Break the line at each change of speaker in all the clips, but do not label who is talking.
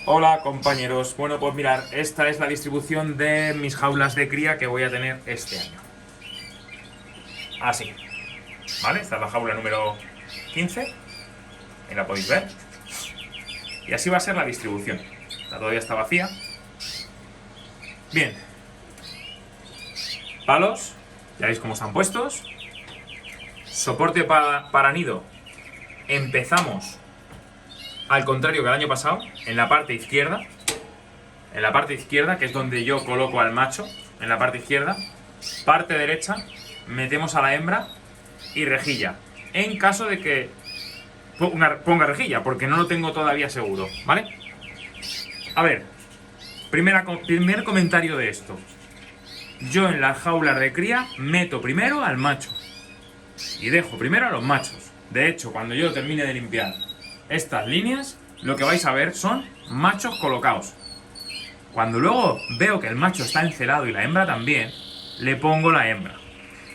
Hola compañeros, bueno pues mirad, esta es la distribución de mis jaulas de cría que voy a tener este año. Así, ¿vale? Esta es la jaula número 15, ahí la podéis ver. Y así va a ser la distribución. Todavía está vacía. Bien. Palos, ya veis cómo están puestos. Soporte para nido. Empezamos al contrario que el año pasado, en la parte izquierda. En la parte izquierda, que es donde yo coloco al macho, en la parte izquierda. Parte derecha, metemos a la hembra y rejilla. En caso de que ponga rejilla, porque no lo tengo todavía seguro, ¿vale? A ver, primer comentario de esto. Yo en las jaulas de cría meto primero al macho y dejo primero a los machos. De hecho, cuando yo termine de limpiar estas líneas, lo que vais a ver son machos colocados. Cuando luego veo que el macho está encelado y la hembra también, le pongo la hembra.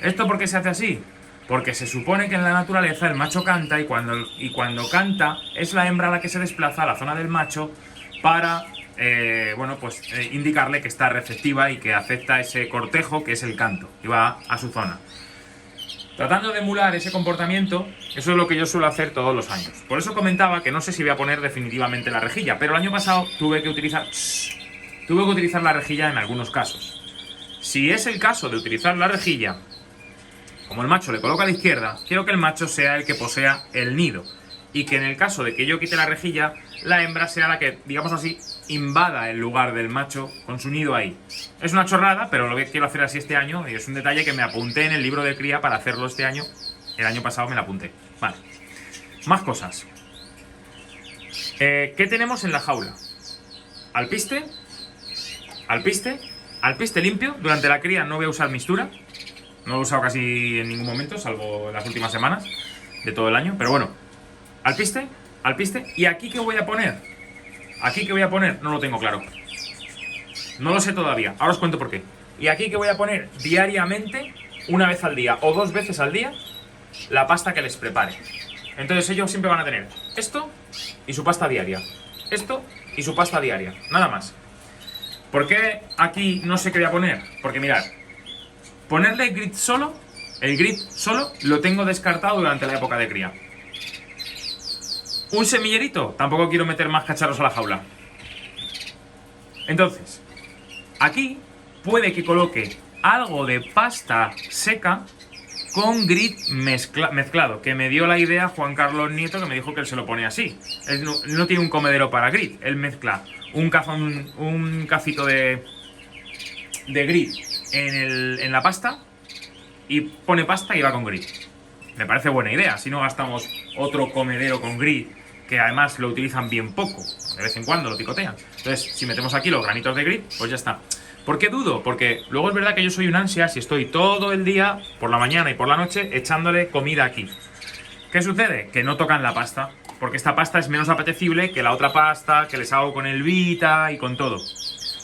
¿Esto por qué se hace así? Porque se supone que en la naturaleza el macho canta y cuando canta es la hembra la que se desplaza a la zona del macho para indicarle que está receptiva y que acepta ese cortejo que es el canto y va a su zona. Tratando de emular ese comportamiento, eso es lo que yo suelo hacer todos los años. Por eso comentaba que no sé si voy a poner definitivamente la rejilla, pero el año pasado tuve que utilizar la rejilla en algunos casos. Si es el caso de utilizar la rejilla, como el macho le coloca a la izquierda, quiero que el macho sea el que posea el nido. Y que en el caso de que yo quite la rejilla, la hembra sea la que, digamos así, invada el lugar del macho con su nido ahí. Es una chorrada, pero lo que quiero hacer así este año, y es un detalle que me apunté en el libro de cría para hacerlo este año. El año pasado me la apunté. Vale. Más cosas. ¿Qué tenemos en la jaula? Alpiste limpio. Durante la cría no voy a usar mistura. No lo he usado casi en ningún momento, salvo en las últimas semanas de todo el año. Pero bueno, alpiste. ¿Y aquí qué voy a poner? No lo tengo claro. No lo sé todavía. Ahora os cuento por qué. Y aquí que voy a poner diariamente, una vez al día o 2 veces al día, la pasta que les prepare. Entonces ellos siempre van a tener esto y su pasta diaria. Esto y su pasta diaria. Nada más. ¿Por qué aquí no sé qué voy a poner? Porque mirad, ponerle el grid solo lo tengo descartado durante la época de cría. Un semillerito, tampoco quiero meter más cacharros a la jaula. Entonces, aquí puede que coloque algo de pasta seca con grit mezclado, que me dio la idea Juan Carlos Nieto, que me dijo que él se lo pone así. Él no tiene un comedero para grit, él mezcla un cacito de grit en la pasta y pone pasta y va con grit. Me parece buena idea, si no gastamos otro comedero con grit, que además lo utilizan bien poco, de vez en cuando lo picotean. Entonces, si metemos aquí los granitos de grit, pues ya está. ¿Por qué dudo? Porque luego es verdad que yo soy un ansias y estoy todo el día, por la mañana y por la noche, echándole comida aquí. ¿Qué sucede? Que no tocan la pasta, porque esta pasta es menos apetecible que la otra pasta que les hago con el Vita y con todo.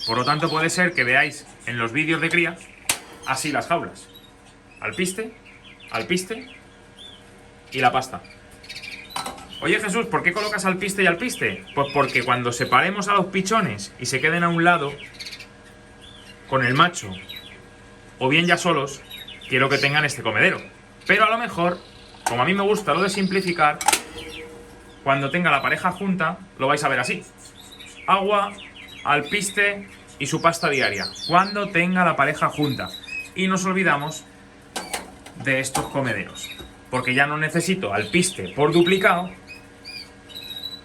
Por lo tanto, puede ser que veáis en los vídeos de cría así las jaulas. Alpiste y la pasta. Oye Jesús, ¿por qué colocas alpiste y alpiste? Pues porque cuando separemos a los pichones y se queden a un lado con el macho, o bien ya solos, quiero que tengan este comedero. Pero a lo mejor, como a mí me gusta lo de simplificar, cuando tenga la pareja junta, lo vais a ver así. Agua, alpiste y su pasta diaria. Cuando tenga la pareja junta. Y nos olvidamos de estos comederos. Porque ya no necesito alpiste por duplicado,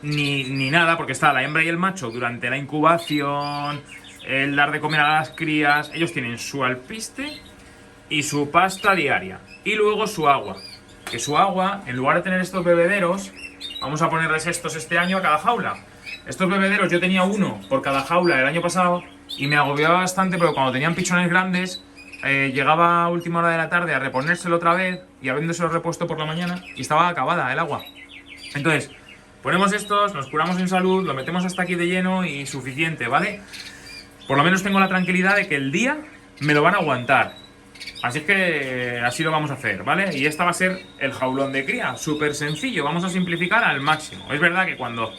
ni nada, porque está la hembra y el macho durante la incubación, el dar de comer a las crías. Ellos tienen su alpiste y su pasta diaria. Y luego su agua. Que su agua, en lugar de tener estos bebederos, vamos a ponerles estos este año a cada jaula. Estos bebederos yo tenía uno por cada jaula el año pasado y me agobiaba bastante, porque cuando tenían pichones grandes, llegaba a última hora de la tarde a reponérselo otra vez y habiéndoselo repuesto por la mañana y estaba acabada el agua. Entonces, ponemos estos, nos curamos en salud, lo metemos hasta aquí de lleno y suficiente, ¿vale? Por lo menos tengo la tranquilidad de que el día me lo van a aguantar. Así es que así lo vamos a hacer, ¿vale? Y esta va a ser el jaulón de cría, súper sencillo, vamos a simplificar al máximo. Es verdad que cuando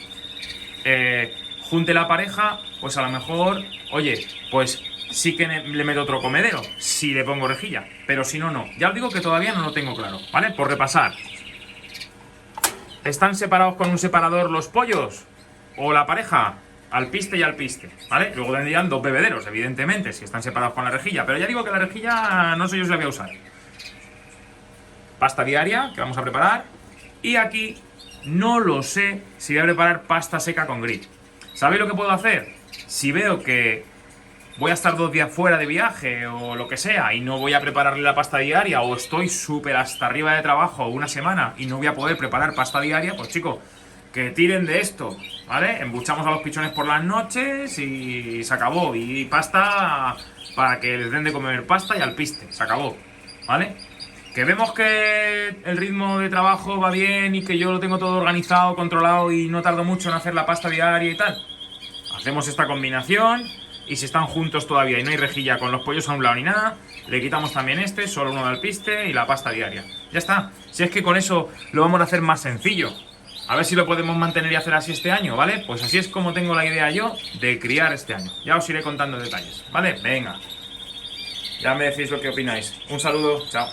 junte la pareja, pues a lo mejor, oye, pues sí que le meto otro comedero, si le pongo rejilla, pero si no, no. Ya os digo que todavía no lo tengo claro, ¿vale? Por repasar. ¿Están separados con un separador los pollos? ¿O la pareja? Alpiste y alpiste, ¿vale? Luego tendrían 2 bebederos, evidentemente, si están separados con la rejilla. Pero ya digo que la rejilla no sé yo si la voy a usar. Pasta diaria, que vamos a preparar. Y aquí no lo sé si voy a preparar pasta seca con grit. ¿Sabéis lo que puedo hacer? Si veo que voy a estar 2 días fuera de viaje o lo que sea y no voy a prepararle la pasta diaria, o estoy súper hasta arriba de trabajo una semana y no voy a poder preparar pasta diaria, pues chicos, que tiren de esto, ¿vale? Embuchamos a los pichones por las noches y se acabó. Y pasta para que les den de comer pasta y alpiste, se acabó, ¿vale? Que vemos que el ritmo de trabajo va bien y que yo lo tengo todo organizado, controlado y no tardo mucho en hacer la pasta diaria y tal. Hacemos esta combinación y si están juntos todavía y no hay rejilla con los pollos a un lado ni nada, le quitamos también este, solo uno de alpiste y la pasta diaria. Ya está. Si es que con eso lo vamos a hacer más sencillo. A ver si lo podemos mantener y hacer así este año, ¿vale? Pues así es como tengo la idea yo de criar este año. Ya os iré contando detalles, ¿vale? Venga. Ya me decís lo que opináis. Un saludo, chao.